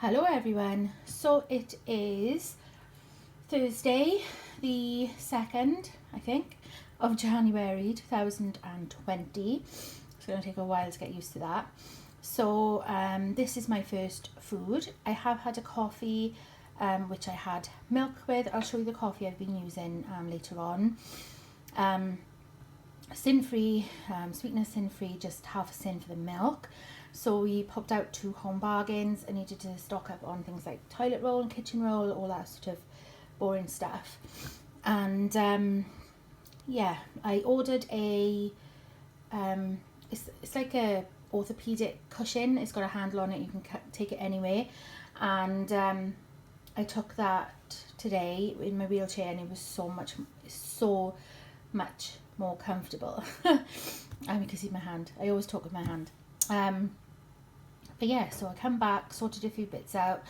Hello everyone, so it is Thursday the 2nd, I think, of January 2020. It's going to take a while to get used to that. So this is my first food. I have had a coffee which I had milk with. I'll show you the coffee I've been using later on. Sin-free, sweetness sin-free, just half a sin for the milk. So we popped out to Home Bargains. I needed to stock up on things like toilet roll and kitchen roll, all that sort of boring stuff. And yeah, I ordered a it's like a orthopedic cushion. It's got a handle on it, you can take it anyway. And I took that today in my wheelchair, and it was so much more comfortable. You can see my hand, I always talk with my hand. But yeah, so I come back, sorted a few bits out,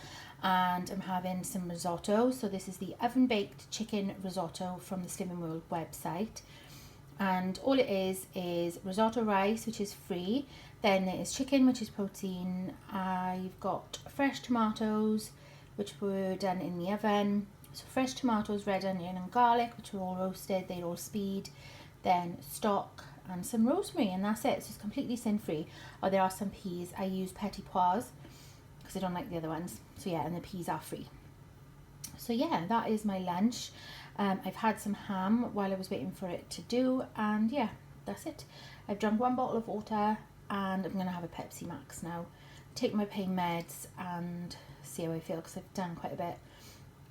and I'm having some risotto. So this is the oven baked chicken risotto from the Slimming World website, and all it is risotto rice, which is free, then there is chicken, which is protein. I've got fresh tomatoes, which were done in the oven, so fresh tomatoes, red onion and garlic, which were all roasted, they're all speed, then stock and some rosemary, and that's it. So it's completely sin-free. Oh, there are some peas. I use petit pois because I don't like the other ones. So yeah, and the peas are free. So yeah, that is my lunch. I've had some ham while I was waiting for it to do, and yeah, that's it. I've drunk 1 bottle of water, and I'm going to have a Pepsi Max now. Take my pain meds and see how I feel, because I've done quite a bit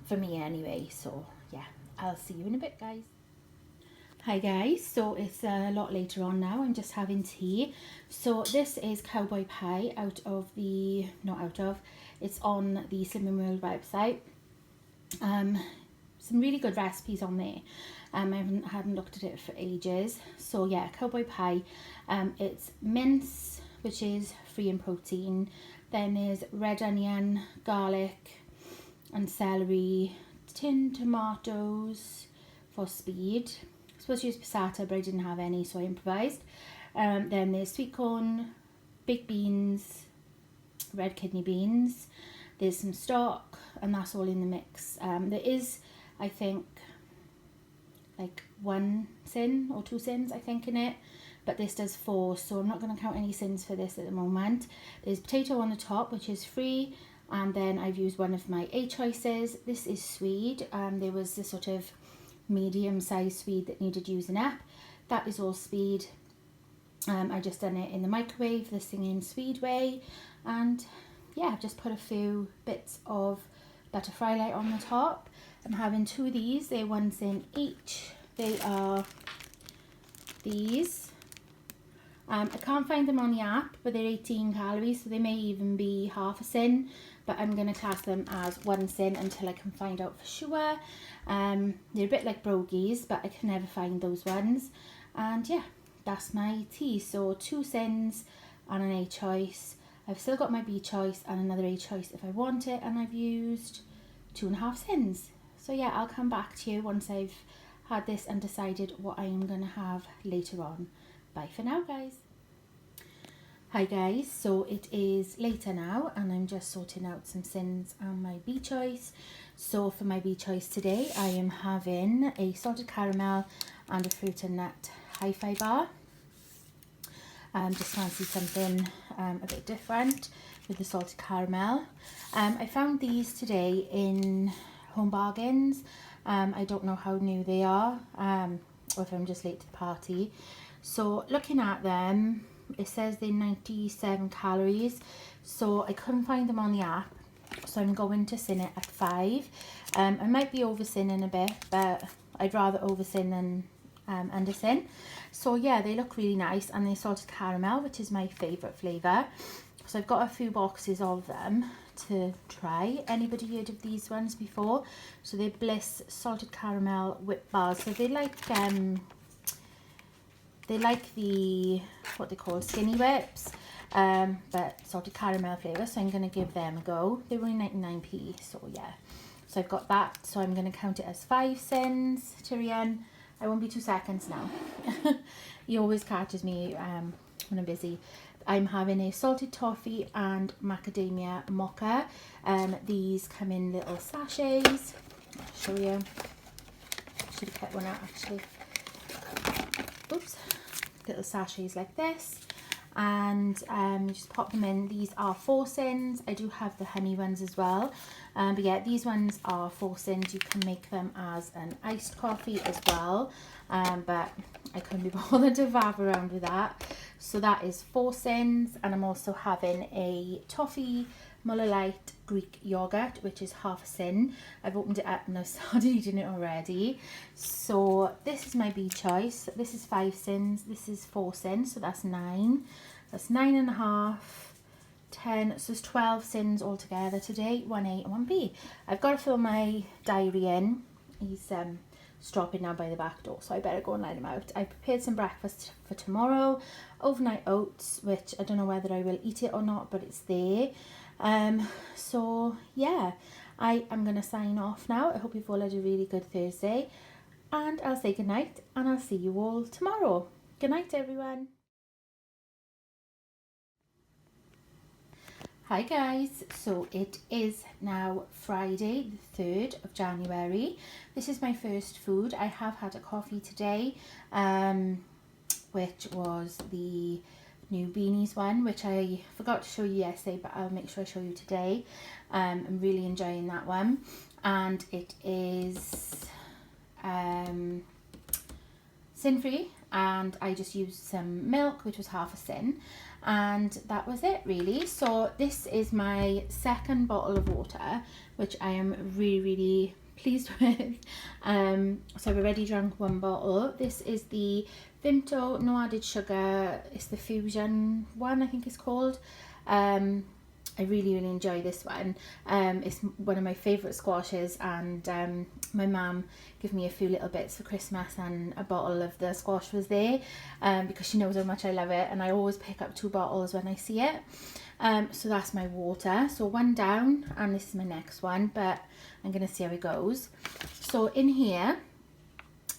for me anyway. So yeah, I'll see you in a bit, guys. Hi guys, so it's a lot later on now. I'm just having tea. So this is cowboy pie it's on the Slimming World website. Some really good recipes on there. I haven't looked at it for ages. So yeah, cowboy pie. It's mince, which is free in protein. Then there's red onion, garlic and celery, tinned tomatoes for speed. Supposed to use passata, but I didn't have any, so I improvised. Then there's sweet corn, baked beans, red kidney beans. There's some stock, and that's all in the mix. There is, I think, like 1 sin or 2 sins, I think, in it, but this does 4, so I'm not going to count any sins for this at the moment. There's potato on the top, which is free, and then I've used one of my A choices. This is Swede. There was this sort of medium-sized Swede that needed using up. That is all speed. I just done it in the microwave, the singing Swede way, and yeah, I've just put a few bits of butter fry light on the top. I'm having 2 of these. They're 1 sin each. They are these. I can't find them on the app, but they're 18 calories, so they may even be half a sin, but I'm going to class them as 1 sin until I can find out for sure. They're a bit like brogies, but I can never find those ones. And yeah, that's my tea. So 2 sins and an A choice. I've still got my B choice and another A choice if I want it, and I've used 2.5 sins. So yeah, I'll come back to you once I've had this and decided what I am going to have later on. Bye for now, guys. Hi guys, so it is later now, and I'm just sorting out some sins and my B choice. So for my B choice today, I am having a salted caramel and a fruit and nut hi-fi bar. Just fancy something a bit different with the salted caramel. I found these today in Home Bargains. I don't know how new they are, or if I'm just late to the party. So looking at them, it says they're 97 calories, so I couldn't find them on the app, so I'm going to sin it at 5. I might be over sinning a bit, but I'd rather over sin than under sin. So yeah, they look really nice, and they're salted caramel, which is my favourite flavour. So I've got a few boxes of them to try. Anybody heard of these ones before? So they're Bliss salted caramel whip bars. So they like the, what they call skinny whips, but salted caramel flavour, so I'm going to give them a go. They were only 99p, so yeah. So I've got that, so I'm going to count it as 5 sins. Tyrion, I won't be 2 seconds now. He always catches me when I'm busy. I'm having a salted toffee and macadamia mocha. These come in little sachets. I'll show you. Should have kept one out actually. Oops. Little sachets like this. And you just pop them in. These are 4 cents. I do have the honey ones as well, but yeah, these ones are 4 cents. You can make them as an iced coffee as well, but I couldn't be bothered to faff around with that. So that is 4 cents. And I'm also having a toffee Muller Light Greek yogurt, which is half a cent. I've opened it up and I've started eating it already. So this is my B choice. This is 5 cents. This is 4 cents. So that's 9. That's 9.5, 10. So it's 12 cents altogether today. 1A and 1B. I've got to fill my diary in. He's stopping now by the back door, so I better go and let him out. I prepared some breakfast for tomorrow. Overnight oats, which I don't know whether I will eat it or not, but it's there. So yeah, I am going to sign off now. I hope you've all had a really good Thursday, and I'll say good night, and I'll see you all tomorrow. Good night, everyone. Hi guys, so it is now Friday the 3rd of January. This is my first food. I have had a coffee today, which was the new beanies one, which I forgot to show you yesterday, but I'll make sure I show you today. I'm really enjoying that one, and it is sin-free, and I just used some milk, which was half a sin, and that was it really. So this is my second bottle of water, which I am really pleased with. So I've already drunk 1 bottle. This is the Vimto, no added sugar. It's the Fusion one, I think it's called. I really enjoy this one. It's one of my favourite squashes, and my mum gave me a few little bits for Christmas, and a bottle of the squash was there, because she knows how much I love it, and I always pick up 2 bottles when I see it. So that's my water. So 1 down, and this is my next one, but I'm going to see how it goes. So in here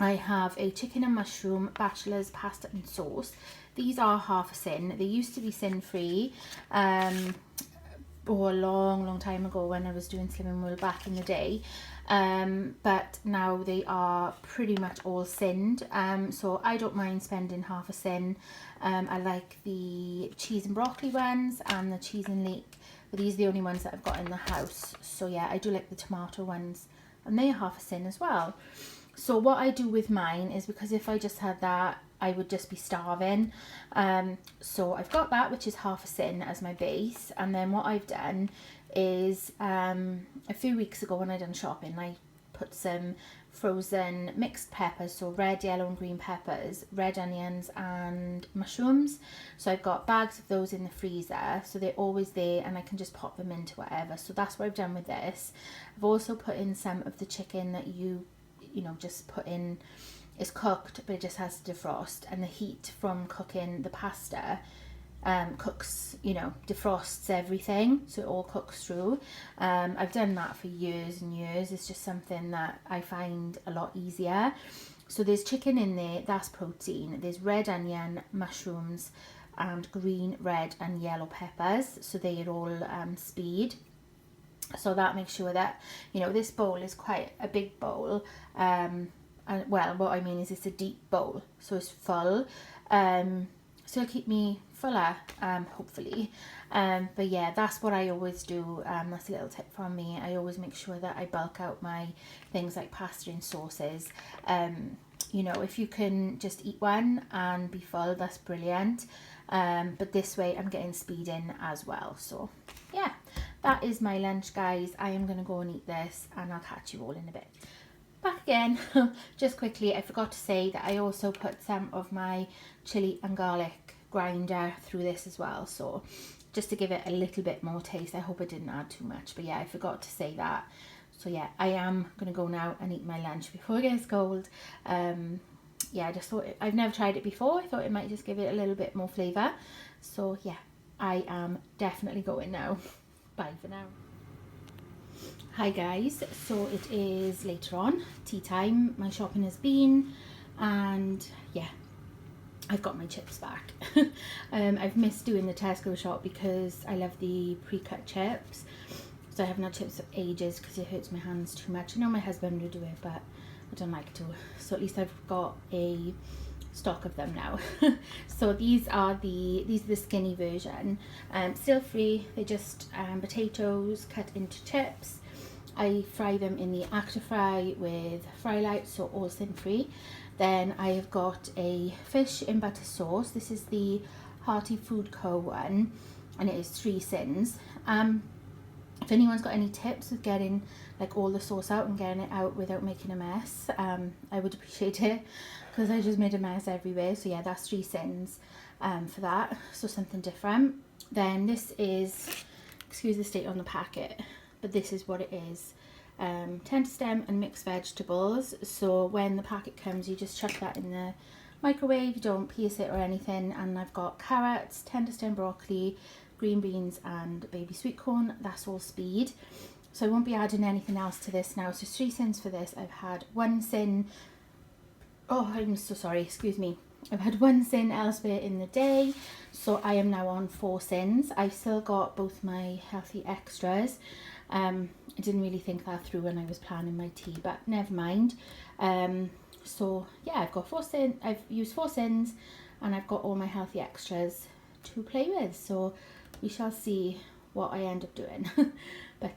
I have a chicken and mushroom bachelor's pasta and sauce. These are half a sin. They used to be sin-free, or a long time ago when I was doing Slim and Wool back in the day, but now they are pretty much all sinned, so I don't mind spending half a sin. I like the cheese and broccoli ones and the cheese and leek, but these are the only ones that I've got in the house. So yeah, I do like the tomato ones, and they're half a sin as well. So what I do with mine is, because if I just had that, I would just be starving. So I've got that, which is half a sin as my base. And then what I've done is, a few weeks ago when I done shopping, I put some frozen mixed peppers, so red, yellow and green peppers, red onions and mushrooms. So I've got bags of those in the freezer, so they're always there, and I can just pop them into whatever. So that's what I've done with this. I've also put in some of the chicken that you know, just put in. It's cooked, but it just has to defrost, and the heat from cooking the pasta cooks, you know, defrosts everything, so it all cooks through. I've done that for years and years. It's just something that I find a lot easier. So there's chicken in there, that's protein. There's red onion, mushrooms, and green, red and yellow peppers, so they're all speed. So that makes sure that, you know, this bowl is quite a big bowl, and well, what I mean is it's a deep bowl, so it's full, so it'll keep me fuller, hopefully. But yeah, that's what I always do. That's a little tip from me. I always make sure that I bulk out my things like pasta and sauces. You know, if you can just eat one and be full, that's brilliant. But this way I'm getting speed in as well. So yeah, that is my lunch, guys. I am going to go and eat this, and I'll catch you all in a bit. Back again. Just quickly, I forgot to say that I also put some of my chili and garlic grinder through this as well, so just to give it a little bit more taste. I hope I didn't add too much, but yeah, I forgot to say that. So yeah, I am going to go now and eat my lunch before it gets cold. Yeah, I just thought, I've never tried it before. I thought it might just give it a little bit more flavour. So yeah, I am definitely going now. Bye for now. Hi guys, so it is later on, tea time. My shopping has been, and yeah, I've got my chips back. I've missed doing the Tesco shop because I love the pre-cut chips. So I haven't had chips for ages because it hurts my hands too much. I know my husband would do it, but I don't like to. So at least I've got a stock of them now. So these are the skinny version. Still free. They're just potatoes cut into chips. I fry them in the Actifry with fry light, so all sin free. Then I've got a fish in butter sauce. This is the Hearty Food Co one, and it is 3 sins. If anyone's got any tips with getting like all the sauce out and getting it out without making a mess, I would appreciate it, because I just made a mess everywhere. So yeah, that's 3 sins for that, so something different. Then this is, excuse the state on the packet, but this is what it is. Tender stem and mixed vegetables. So when the packet comes, you just chuck that in the microwave, you don't pierce it or anything. And I've got carrots, tender stem broccoli, green beans and baby sweet corn. That's all speed, so I won't be adding anything else to this now. So 3 sins for this. I've had 1 sin, oh I'm so sorry, excuse me, I've had 1 sin elsewhere in the day, so I am now on 4 sins. I've still got both my healthy extras. I didn't really think that through when I was planning my tea, but never mind. So yeah, I've got 4 sins. I've used 4 sins, and I've got all my healthy extras to play with. So we shall see what I end up doing. But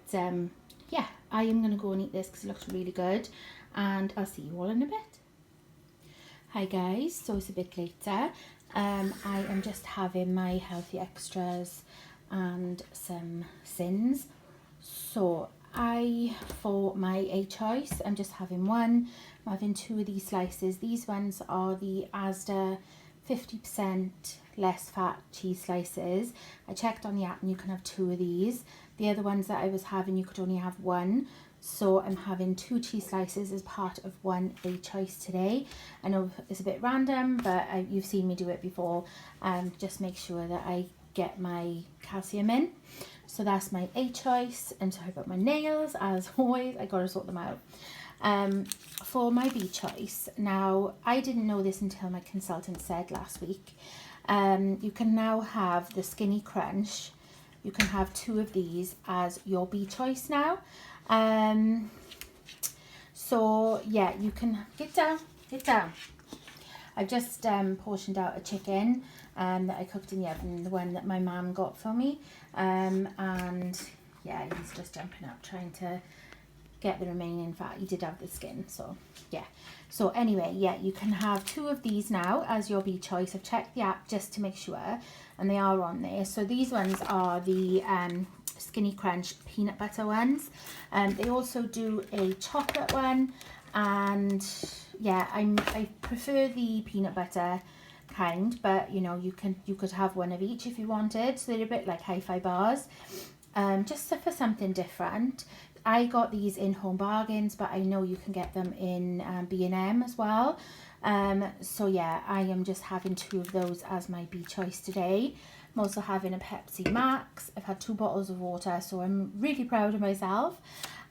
yeah, I am going to go and eat this because it looks really good, and I'll see you all in a bit. Hi guys, so it's a bit later. I am just having my healthy extras and some sins. So for my A choice, I'm just having 1. I'm having 2 of these slices. These ones are the Asda 50% less fat cheese slices. I checked on the app and you can have 2 of these. The other ones that I was having, you could only have 1. So I'm having 2 cheese slices as part of 1 A choice today. I know it's a bit random, but you've seen me do it before. Just make sure that I get my calcium in. So that's my A choice. I'm sorry about my nails, as always, I gotta sort them out. For my B choice, now I didn't know this until my consultant said last week. You can now have the Skinny Crunch. You can have 2 of these as your B choice now. So yeah, you can get down. I've just portioned out a chicken that I cooked in the oven, the one that my mum got for me. And yeah, he's just jumping up trying to get the remaining fat. He did have the skin, so yeah. So anyway, yeah, you can have 2 of these now as your B choice. I've checked the app just to make sure, and they are on there. So these ones are the Skinny Crunch peanut butter ones. They also do a chocolate one, and yeah, I prefer the peanut butter kind, but you know, you could have 1 of each if you wanted. So they're a bit like hi-fi bars, just for something different. I got these in Home Bargains, but I know you can get them in B&M as well. So yeah, I am just having 2 of those as my B choice today. I'm also having a Pepsi Max. I've had 2 bottles of water, so I'm really proud of myself.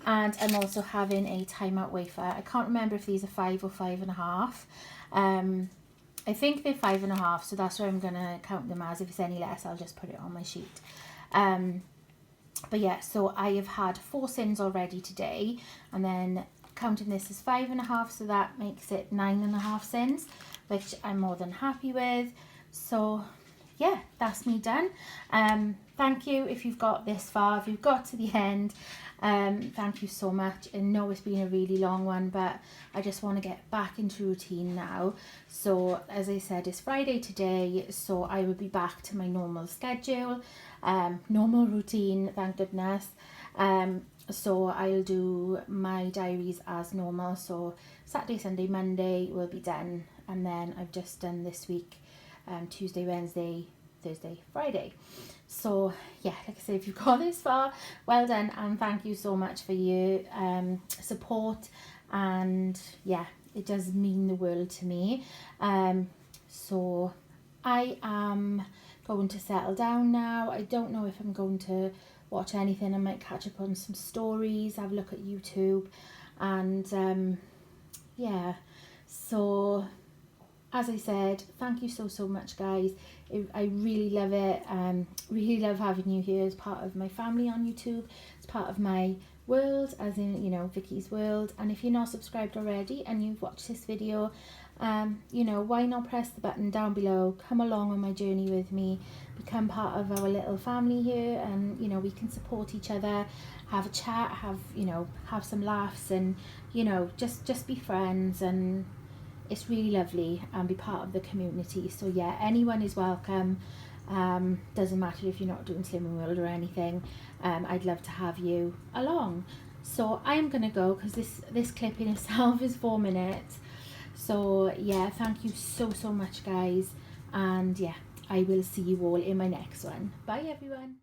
And I'm also having a Time Out wafer. I can't remember if these are 5 or 5.5. I think they're 5.5, so that's where I'm gonna count them as. If it's any less, I'll just put it on my sheet. But yeah, so I have had 4 sins already today, and then counting this as 5.5, so that makes it 9.5 sins, which I'm more than happy with. So yeah, that's me done. Thank you if you've got this far, if you've got to the end. Thank you so much. I know it's been a really long one, but I just want to get back into routine now. So as I said, it's Friday today, so I will be back to my normal schedule, normal routine, thank goodness. So I'll do my diaries as normal. So Saturday, Sunday, Monday will be done, and then I've just done this week Tuesday, Wednesday, Thursday, Friday. So yeah, like I said, if you've got this far, well done, and thank you so much for your support. And yeah, it does mean the world to me. So I am going to settle down now. I don't know if I'm going to watch anything. I might catch up on some stories, have a look at YouTube, and yeah, so as I said, thank you so much, guys. I really love it. Really love having you here as part of my family on YouTube. It's part of my world, as in, you know, Vicky's world. And if you're not subscribed already and you've watched this video, you know, why not press the button down below, come along on my journey with me, become part of our little family here, and you know, we can support each other, have a chat, have, you know, have some laughs, and you know, just be friends. And it's really lovely, and be part of the community. So yeah, anyone is welcome. Doesn't matter if you're not doing Slimming World or anything. I'd love to have you along. So I am gonna go, because this clip in itself is 4 minutes. So yeah, thank you so much, guys, and yeah, I will see you all in my next one. Bye everyone.